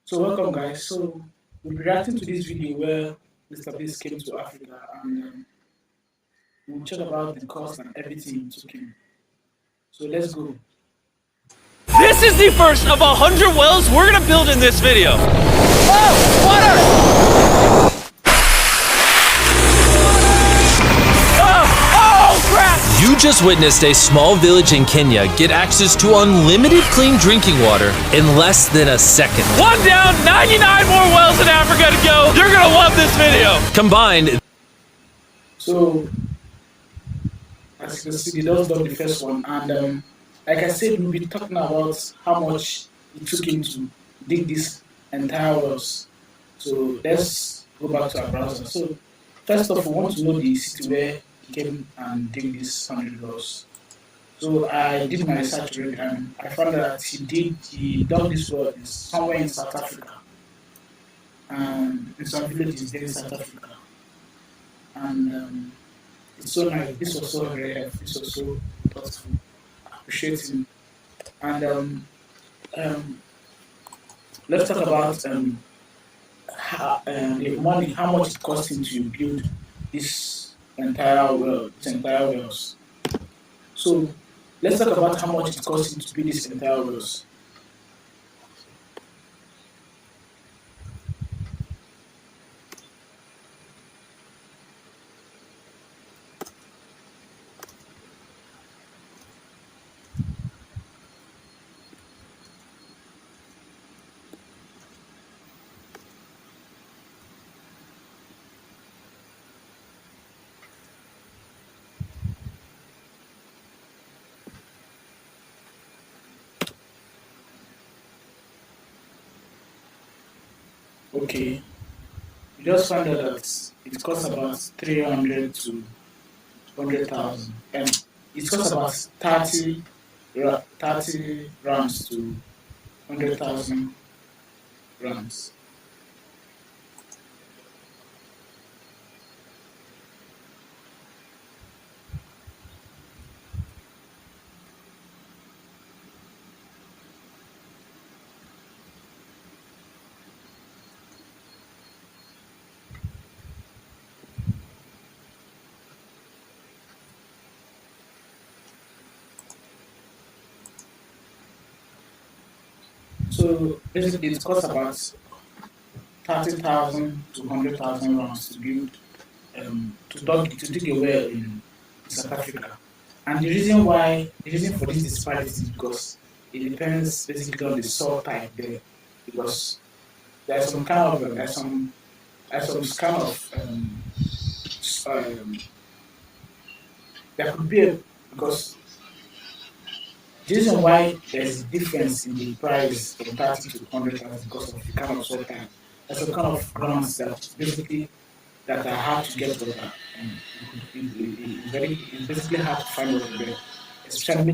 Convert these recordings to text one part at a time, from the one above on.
So welcome guys. So we'll be reacting to this video where MrBeast came to Africa and we'll check about the cost and everything it took him. So let's go. This is the first of 100 wells we're gonna build in this video. Oh, water! Oh, crap! You just witnessed a small village in Kenya get access to unlimited clean drinking water in less than a second. One down, 99 more wells in Africa to go. You're gonna love this video. Combined. So as you can see, they just done the first one, and like I said, we'll be talking about how much it took him to dig this entire wells. So let's go back to our browser. So first off, we want to know the city where he came and dig this 100 wells. So I did my research already, and I found that he dug this well is somewhere in South Africa, in some villages there in South Africa, and it's so nice. This was so very helpful. This was so thoughtful. I appreciate him. And let's talk about the money, how much it cost him to build this entire wells. So let's talk about how much it cost him to build this entire wells. Okay, we just found out that it costs about 300 to 100,000, and it costs about 30 rounds to 100,000 rounds. So basically, it costs about 30,000 to 100,000 rounds to build to dig a well in South Africa. And the reason for this disparity is because it depends basically on the soil type there, because there's some kind of there could be because the reason why there's a difference in the price from 30 to 100,000 because of the kind of soil type. There's some kind of grounds that basically that are hard to get water. It's basically hard to find water there, especially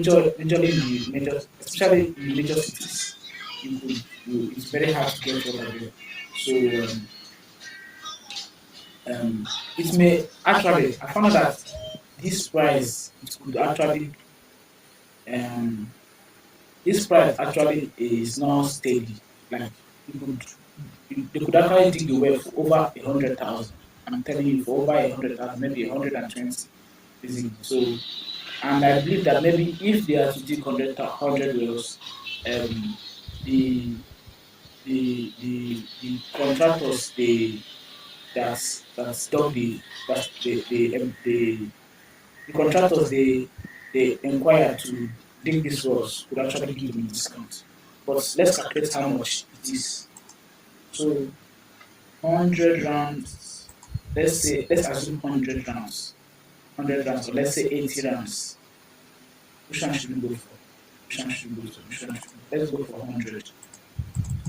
especially in major cities. It's very hard to get water there. So it may actually, I found out that this price could actually this price actually is not steady. Like they could actually dig the well for over 100,000. I'm telling you, for over 100,000, maybe 120. So, and I believe that maybe if they are to dig 100 wells, the contractors the contractors they inquire to dig these wells would actually give them a discount. But let's calculate how much it is. So 100 rounds, let's assume 100 rounds, or let's say 80 rounds. Which one should we go for? Let's go for 100.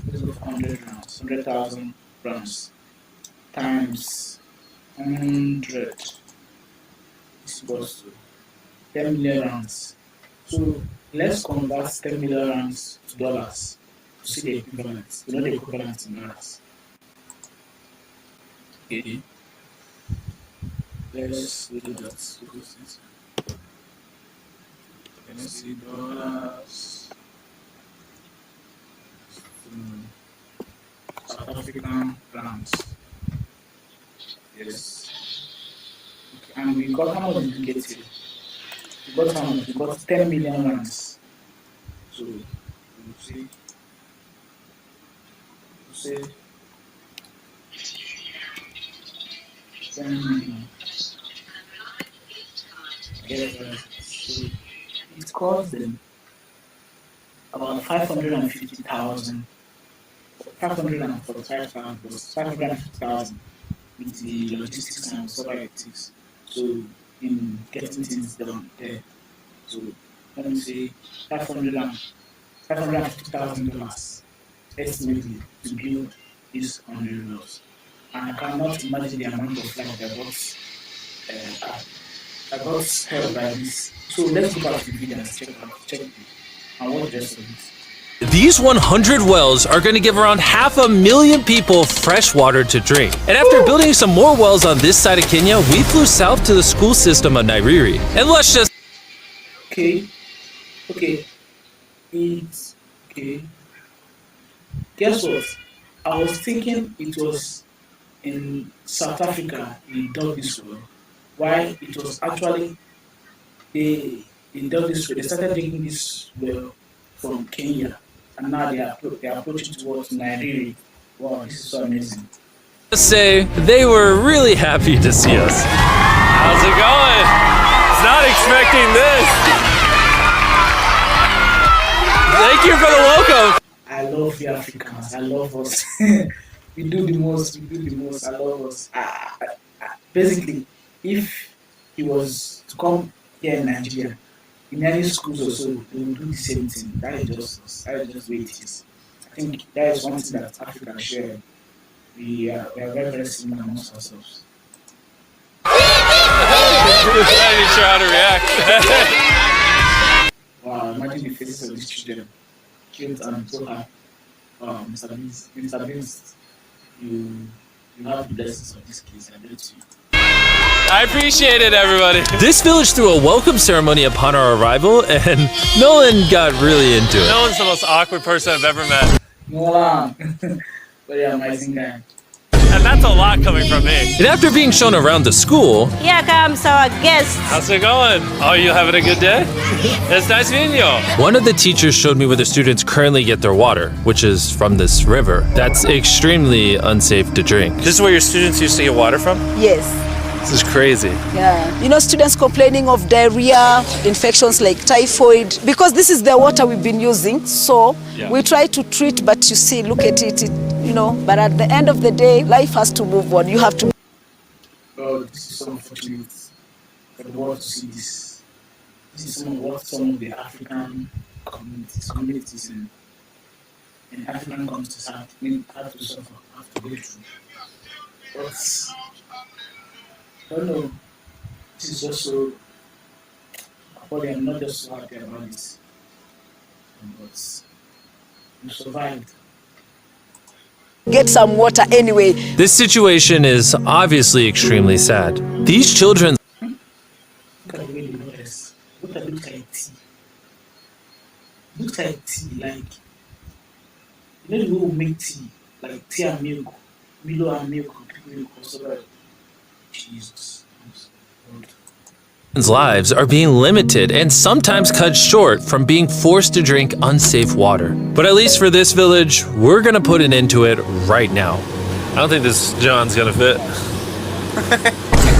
Let's go for 100 rounds, 100,000 rounds times 100 is equals to 10 million rounds. So let's convert 10 million rounds to dollars to see the equivalent. You know the equivalent in dollars. Okay. Let's do that. Let's see dollars. South African plants. Yes. Okay. And we got, how much did we get here? We got how much? We got 10 million rands. So we'll say 10 million. So it cost them about 550,000, 545,000 plus 550,000 with the logistics and surveillance. So in getting things done there. So let me say $550,000 estimately to build these 100 wells. And I cannot imagine the amount of life I got helped by this. So let's go back to the video and check it and watch the rest of it. These 100 wells are going to give around 500,000 people fresh water to drink. And after building some more wells on this side of Kenya, we flew south to the school system of Nairiri. And let's just... Okay. It's okay. Guess what? I was thinking it was in South Africa they dug this well. Why it was actually they dug this well. They started digging this well from Kenya, and now they are approaching towards Nairiri. Wow, this is so amazing. Say they were really happy to see us. How's it going? Was not expecting this. Thank you for the welcome. I love the Africans. I love us. We do the most. I love us. Basically, if he was to come here in Nigeria, in any schools or so, they will do the same thing. That is just us. That is just the way it is. I think that is one thing that Africa share. We are very, very similar amongst ourselves. I'm not even sure how to react. Wow, imagine the faces of these children. Cute and so happy. Wow, MrBeast, you have the blessings of this kids. I bet you. I appreciate it, everybody. This village threw a welcome ceremony upon our arrival, and Nolan got really into it. Nolan's the most awkward person I've ever met. Nolan, very amazing guy. And that's a lot coming from me. And after being shown around the school... Here comes our guest. How's it going? Oh, you having a good day? It's nice meeting you. One of the teachers showed me where the students currently get their water, which is from this river. That's extremely unsafe to drink. This is where your students used to get water from? Yes. This is crazy. Yeah. You know, students complaining of diarrhea, infections like typhoid, because this is the water we've been using. So we try to treat, but you see, look at it, you know, but at the end of the day, life has to move on. You have to. Oh, this is so unfortunate for the world to see this. This is what some of the African communities in African countries have to suffer, have to go through. But I don't know, this is just so appalling. I'm not just so happy about this. But we survived. Get some water anyway. This situation is obviously extremely sad. These children... Look at the way they look us. Look at like tea. Looks like tea, like... You know the way we make tea? Like tea and milk. Milo and milk, milk, also. Jesus. Lives are being limited and sometimes cut short from being forced to drink unsafe water. But at least for this village, we're gonna put an end to it right now. I don't think this John's gonna fit.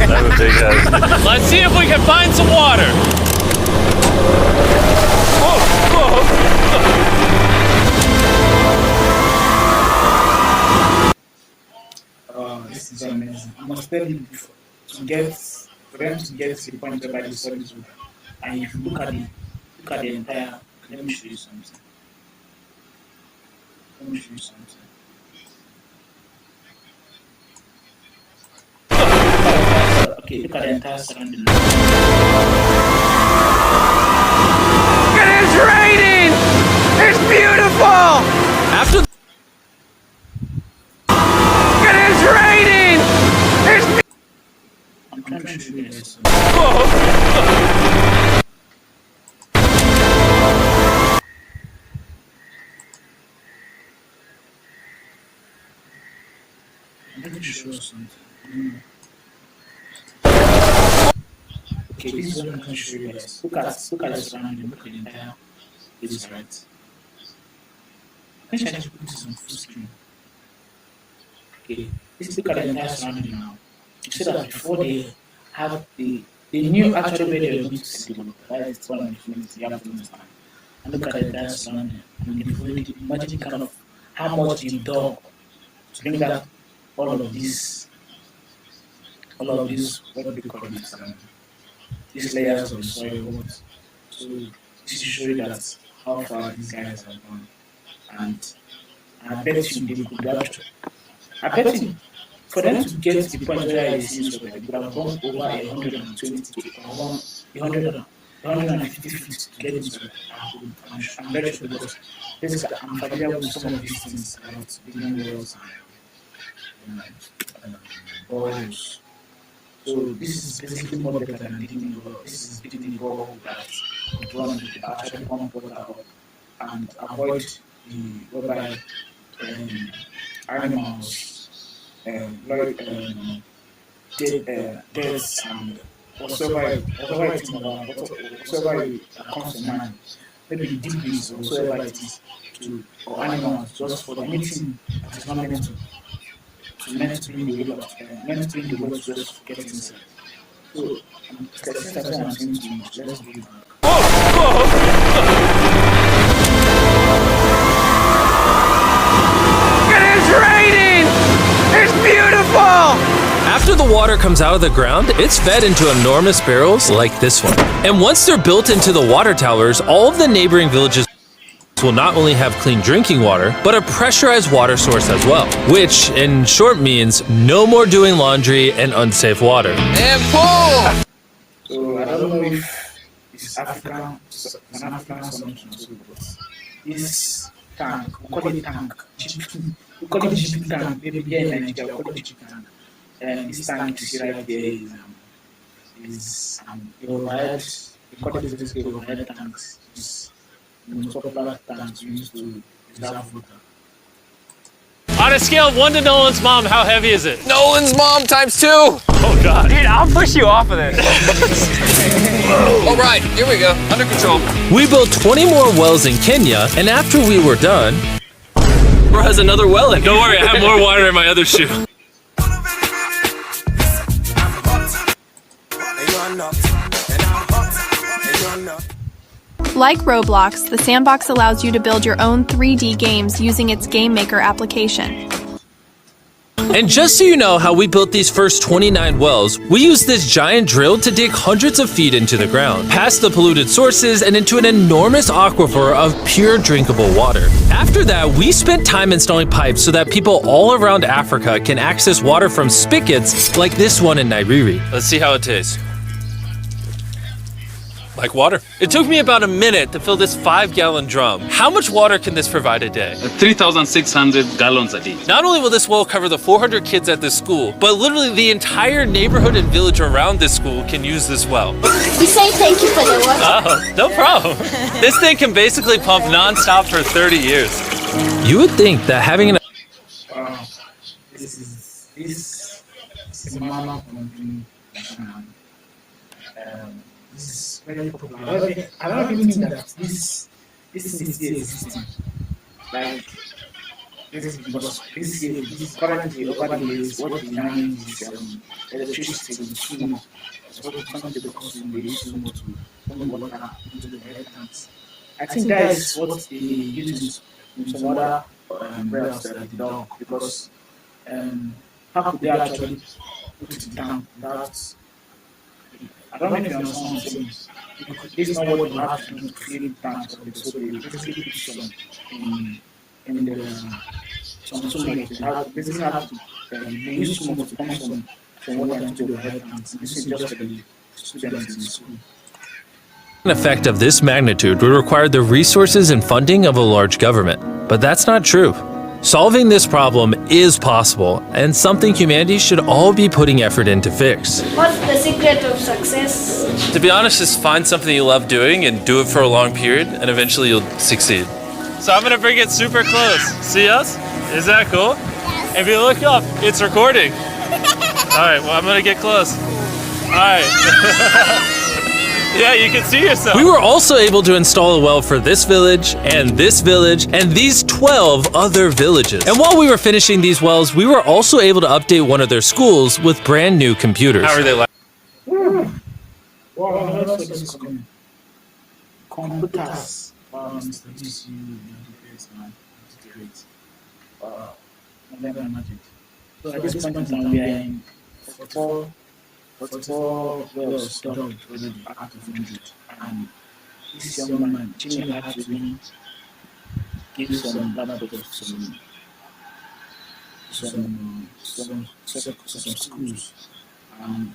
I'm a big head. Let's see if we can find some water. Oh, this is amazing. I must tell you before, for them to get to the point where they study this water. And if you look at the entire, let me show you something. Okay, look at the entire surrounding. It is raining! It's beautiful! After it is raining! It's I'm trying to show you this. I'm going to show something. Okay, this is what I'm going to show you guys. Look at the surrounding, look at the entire place, right? I think I just put this on full screen. Okay, look at the entire surrounding now. You see that before they have they knew actually where they were going to see the water. That is one of the things you have to understand. And look at the entire surrounding. And they've already imagine kind of how much they've done to bring that all of these what do we call this? These layers of soil. So this is show you that how far these guys have gone. And I bet you they could actually. I bet you for them to get to the point where it seems like they could have gone over 120 to 150 feet to get into it. I'm very sure because basically I'm familiar with some of these things about building walls and balls. So this is basically more better than digging a well. This is digging a well that run actually pump water up and avoid the whereby animals, deaths and whatsoever comes to mind. Maybe debris or whatsoever it is or animals just for anything that is not meant to bring the water to just get inside. So statistics I'm saying too much. Let's do it. It is raining! It's beautiful! After the water comes out of the ground, it's fed into enormous barrels like this one. And once they're built into the water towers, all of the neighboring villages will not only have clean drinking water, but a pressurized water source as well, which in short means no more doing laundry and unsafe water. And pull! So I don't know if it's an African assumption, but this tank, we call it tank, we call it GP tank, maybe here in Nigeria we call it GP tank. And this tank you see right there is overhead, we call it basically overhead tanks. Popular tanks we used to reserve water. On a scale of 1 to Nolan's mom, how heavy is it? Nolan's mom times 2. Oh God. Dude, I'll push you off of this. All right, here we go, under control. We built 20 more wells in Kenya, and after we were done, Bro has another well in. don't worry, I have more water in my other shoe. Like Roblox, the sandbox allows you to build your own 3D games using its Game Maker application. And just so you know how we built these first 29 wells, we used this giant drill to dig hundreds of feet into the ground, past the polluted sources and into an enormous aquifer of pure drinkable water. After that, we spent time installing pipes so that people all around Africa can access water from spigots like this one in Nairiri. Let's see how it tastes. Like water. It took me about a minute to fill this 5-gallon drum. How much water can this provide a day? 3,600 gallons a day. Not only will this well cover the 400 kids at this school, but literally the entire neighborhood and village around this school can use this well. We say thank you for the water. Oh, no problem. This thing can basically pump non-stop for 30 years. You would think that having an This is a manner of pumping. This is very popular. I don't even think that this thing is still existing. Like this is because this currently over the years what we now use is electricity with sumo. So some people consume they use sumo to pump water into the head tanks. I think that is what they use in some other wells that they don't because how could they actually put it down without I don't know if you understand what I'm saying. This is not what you have to do to fill tanks of it. So they basically put some in the some basically have to they use some to pump some water into the head tanks. This is just for the students in school. An effect of this magnitude would require the resources and funding of a large government, but that's not true. Solving this problem is possible and something humanity should all be putting effort in to fix. What's the secret of success? To be honest, just find something you love doing and do it for a long period and eventually you'll succeed. So I'm gonna bring it super close. See us? Is that cool? Yes. If you look up, it's recording. All right, well, I'm gonna get close. All right. Yeah, you can see yourself. We were also able to install a well for this village, and these 12 other villages. And while we were finishing these wells, we were also able to update one of their schools with brand new computers. How are they like? Well, also this computers, MrBeast, great. I've never imagined. So at this point in time, we are in 44 wells done already out of 100. And this young man, Jimmy, had to even give some laptops to some schools. And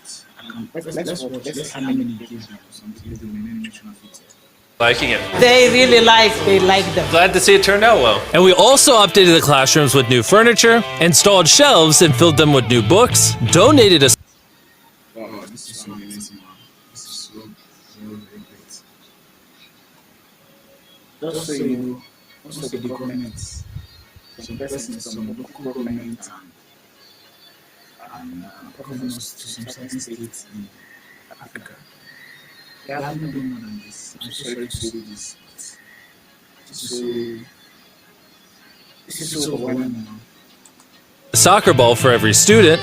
let's watch how many days Liking it. They like them. Glad to see it turned out well. And we also updated the classrooms with new furniture, installed shelves and filled them with new books, donated a... Wow, this is so amazing. This is so very great. Just so you know, most of the governments, some persons, some local government and governors to some certain states in Africa, they haven't done more than this. I'm sorry to say this. This is so overwhelming now. A soccer ball for every student,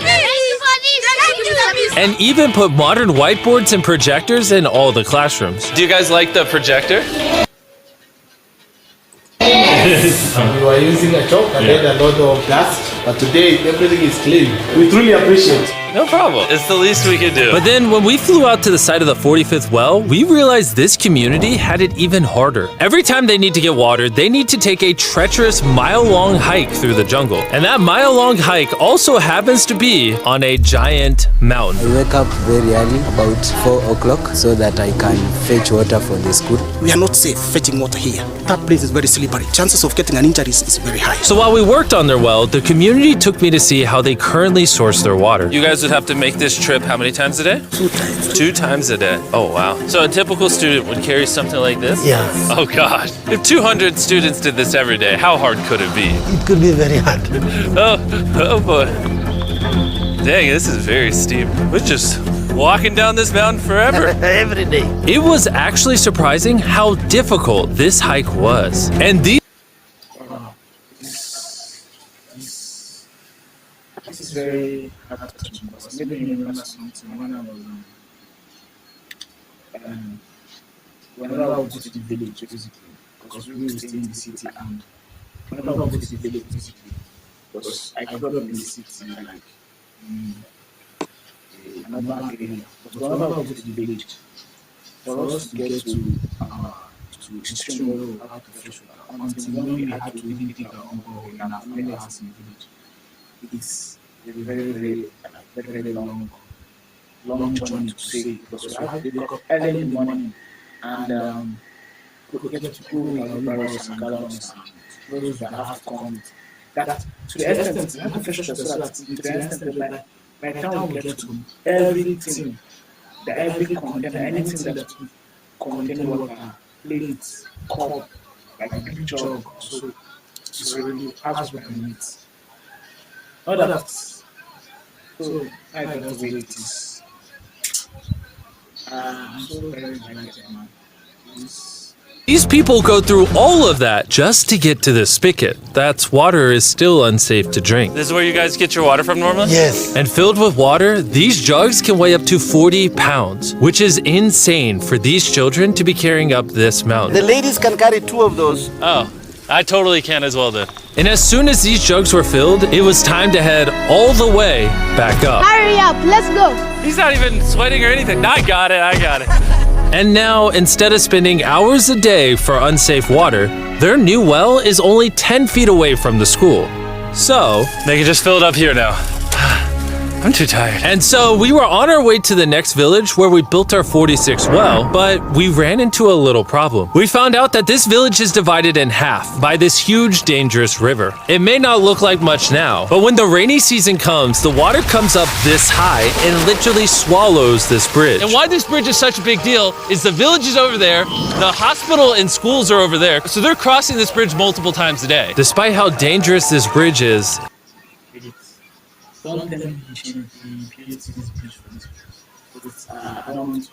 and even put modern whiteboards and projectors in all the classrooms. Do you guys like the projector? We were using a chalk and then a lot of dust, but today everything is clean. We truly appreciate it. No problem. It's the least we could do. But then when we flew out to the site of the 45th well, we realized this community had it even harder. Every time they need to get water, they need to take a treacherous mile-long hike through the jungle. And that mile-long hike also happens to be on a giant mountain. I wake up very early, about 4 o'clock, so that I can fetch water for the school. We are not safe fetching water here. That place is very slippery. Chances of getting an injury is very high. So while we worked on their well, the community took me to see how they currently source their water. You guys would have to make this trip how many times a day? 2 times. 2 times a day. Oh, wow. So a typical student would carry something like this? Yeah. Oh, gosh. If 200 students did this every day, how hard could it be? It could be very hard. Oh boy. Dang, this is very steep. We're just walking down this mountain forever. Every day. It was actually surprising how difficult this hike was. And these... This is very hard to touch because maybe you remember something when I was whenever I would go to the village basically, because we were staying in the city, and whenever I would go to the village basically, because I grew up in the city like another area, but whenever I would go to the village, for us to get to extreme level out of fresh water, until when we had to even dig our own borehole in our family house in the village. It's very long journey to say, because we have to wake up early in the morning and we get to pull our barrels and gallons and those that have to come. That to the extent we have to fresh water, so that to the extent that by the time we get to everything, every container, anything that contain water, plates, cup, like a big jug, so it's really has what we need. All that. So I got the way it is. I'm so very excited, man. These people go through all of that just to get to this spigot. That's water is still unsafe to drink. This is where you guys get your water from normally? Yes. And filled with water, these jugs can weigh up to 40 pounds, which is insane for these children to be carrying up this mountain. The ladies can carry 2 of those. Oh, I totally can as well then. And as soon as these jugs were filled, it was time to head all the way back up. Hurry up, let's go. He's not even sweating or anything. I got it. And now, instead of spending hours a day for unsafe water, their new well is only 10 feet away from the school. So, they can just fill it up here now. I'm too tired. And so we were on our way to the next village where we built our 46th well, but we ran into a little problem. We found out that this village is divided in half by this huge, dangerous river. It may not look like much now, but when the rainy season comes, the water comes up this high and literally swallows this bridge. And why this bridge is such a big deal is the village is over there, the hospital and schools are over there, so they're crossing this bridge multiple times a day. Despite how dangerous this bridge is, Really Don't tell me he changed, he created this bridge for this. But I don't want to.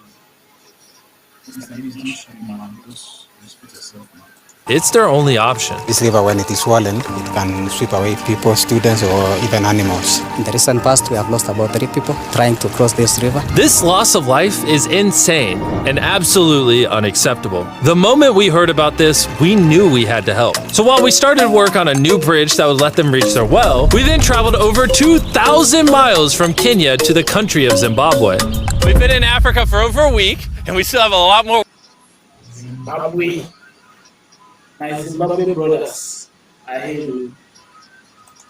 Mr. Beast, don't show me, man, because respect yourself, man. It's their only option. This river, when it is swollen, it can sweep away people, students, or even animals. In the recent past, we have lost about 3 people trying to cross this river. This loss of life is insane and absolutely unacceptable. The moment we heard about this, we knew we had to help. So while we started work on a new bridge that would let them reach their well, we then traveled over 2,000 miles from Kenya to the country of Zimbabwe. We've been in Africa for over a week, and we still have a lot more. Zimbabwe. My Zimbabwe brothers, I hate you.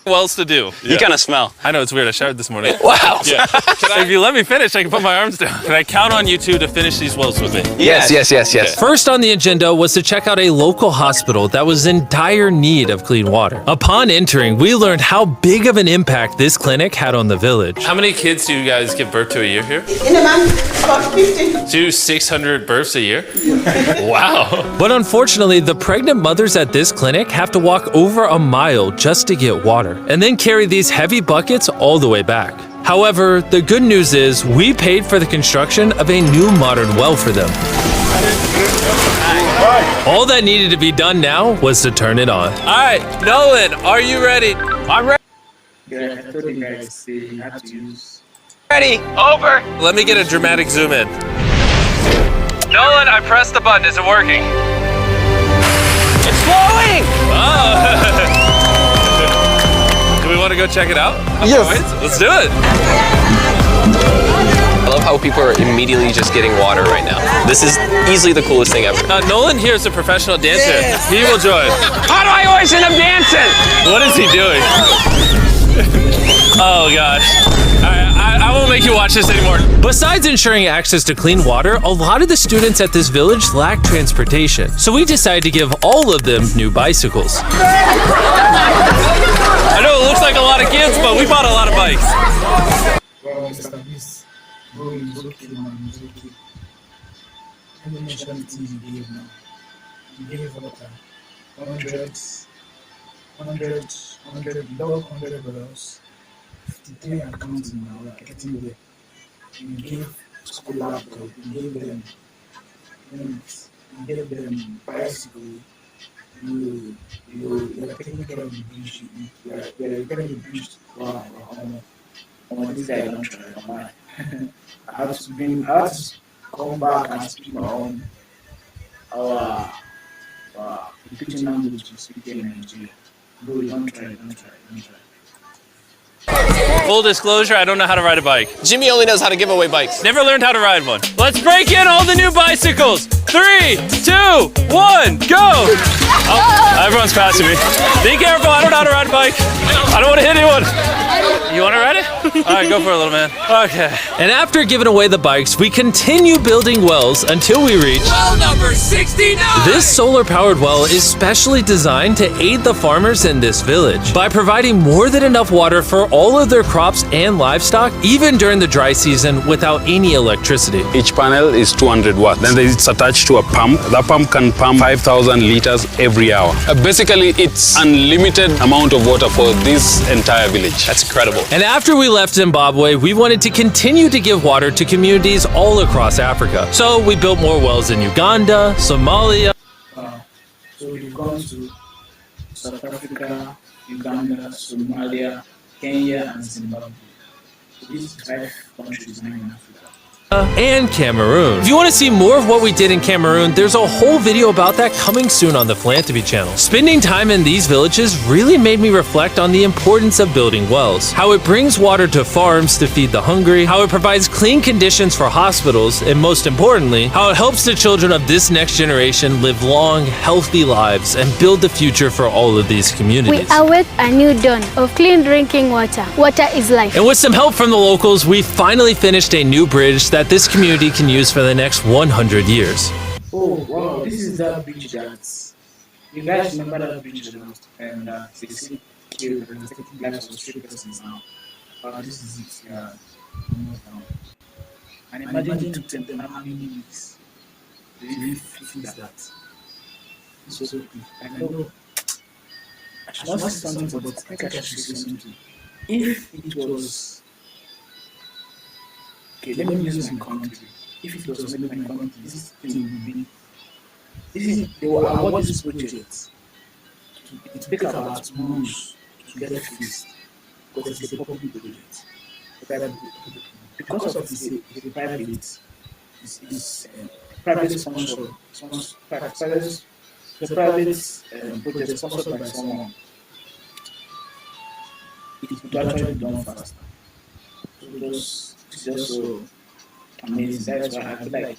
wells to do. You kind of smell. I know, it's weird. I showered this morning. Wow. Yeah. If you let me finish, I can put my arms down. Can I count on you two to finish these wells with me? Yes. Okay. First on the agenda was to check out a local hospital that was in dire need of clean water. Upon entering, we learned how big of an impact this clinic had on the village. How many kids do you guys give birth to a year here? In a month, about 50. Do 600 births a year? Wow. But unfortunately, the pregnant mothers at this clinic have to walk over a mile just to get water, and then carry these heavy buckets all the way back. However, the good news is we paid for the construction of a new modern well for them. All that needed to be done now was to turn it on. All right, Nolan, are you ready? I'm ready. Yeah, I told you guys they have to use. Ready. Over. Let me get a dramatic zoom in. Nolan, I pressed the button. Is it working? It's flowing. Oh. Do we want to go check it out? Yes. Let's do it. I love how people are immediately just getting water right now. This is easily the coolest thing ever. Nolan here is a professional dancer. Yes. He will join. How do I always end up dancing? What is he doing? Oh gosh. I won't make you watch this anymore. Besides ensuring access to clean water, a lot of the students at this village lack transportation. So we decided to give all of them new bicycles. I know it looks like a lot of kids, but we bought a lot of bikes. Well, MrBeast, bro, it's okay, man, it's okay. Let me mention the things you gave now. You gave water, 100, $100, 53 accounts in now, like getting there. You gave school laptop, you gave them units, you gave them bicycle, you're taking care of the bridge, you're getting the bridge. Wow, this guy don't try, man. I have to come back and speak my own, our pidgin language to speak in Nigeria. Bro, don't try. Full disclosure, I don't know how to ride a bike. Jimmy only knows how to give away bikes. Never learned how to ride one. Let's break in all the new bicycles. 3, 2, 1, go! Oh, everyone's passing me. Be careful, I don't know how to ride a bike. I don't want to hit anyone. You want to ride it? All right, go for it, little man. Okay. And after giving away the bikes, we continue building wells until we reach Well number 69! This solar-powered well is specially designed to aid the farmers in this village by providing more than enough water for all of their crops and livestock, even during the dry season without any electricity. Each panel is 200 watts. Then it's attached to a pump. That pump can pump 5,000 liters every hour. Basically, it's unlimited amount of water for this entire village. That's incredible. And after we left Zimbabwe, we wanted to continue to give water to communities all across Africa. So we built more wells in Uganda, Somalia. So we've gone to South Africa, Uganda, Somalia, Kenya, and Zimbabwe. So these 5 countries now in Africa. And Cameroon. If you want to see more of what we did in Cameroon, there's a whole video about that coming soon on the Philanthropy channel. Spending time in these villages really made me reflect on the importance of building wells, how it brings water to farms to feed the hungry, how it provides clean conditions for hospitals, and most importantly, how it helps the children of this next generation live long, healthy lives and build the future for all of these communities. We await a new dawn of clean drinking water. Water is life. And with some help from the locals, we finally finished a new bridge that this community can use for the next 100 years. Oh, wow, this is that bridge that you guys remember that bridge that was and they say killed and taking lives of 3 persons now. This is it, yeah. And imagine it took them how many weeks to really fix that. So quick. I know I should not say something, but I think I should say something. if it was, okay, let me use my country. If it was made in my country, this thing would be, they will award this project. It takes about months to get fixed because it's a public project. Because of this, it's a private, private sponsor, private project sponsored by someone. It could actually be done faster. So it's just so amazing. That's why I feel like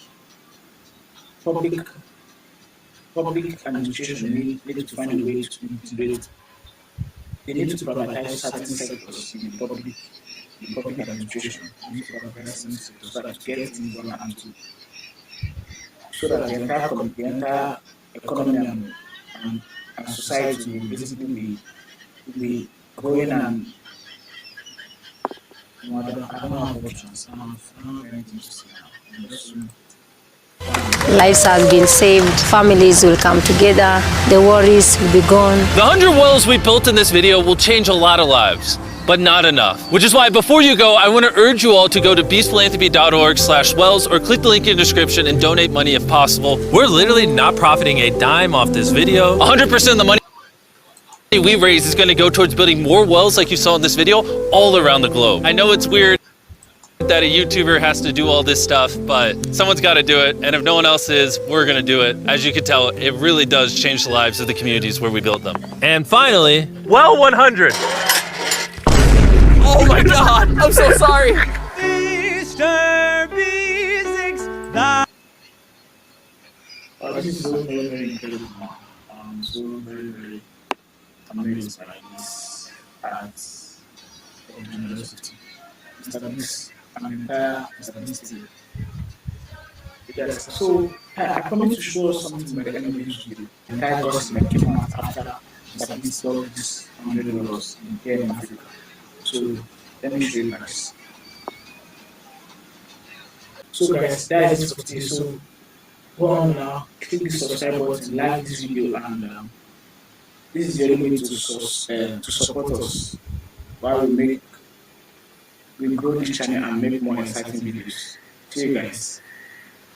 public administration need to find a way to integrate. They need to privatize certain sectors in public administration. They need to privatize certain sectors so that to get things done and to so that the entire economy and society will basically be growing and I don't have options. I don't have anything to say now. Lives have been saved, families will come together, the worries will be gone. The 100 wells we built in this video will change a lot of lives, but not enough. Which is why before you go, I want to urge you all to go to beastphilanthropy.org/wells or click the link in the description and donate money if possible. We're literally not profiting a dime off this video. 100% of the money we raise is going to go towards building more wells like you saw in this video all around the globe. I know it's weird that a YouTuber has to do all this stuff, but someone's got to do it, and if no one else is, we're gonna do it. As you can tell, it really does change the lives of the communities where we built them. And finally, well 100. Oh my God, I'm so sorry. This is so very, very incredible. I'm so very, very amazed by this art of generosity. MrBeast and entire MrBeast team. Yes, so I promise to show us something by the end of this video. The entire gospel came out after MrBeast sold this $100 here in Africa. So let me show you guys. So guys, that is it for today. So go on now, click the subscribe button, like this video, and this is the only way to support us while we grow this channel and make more exciting videos. See you guys.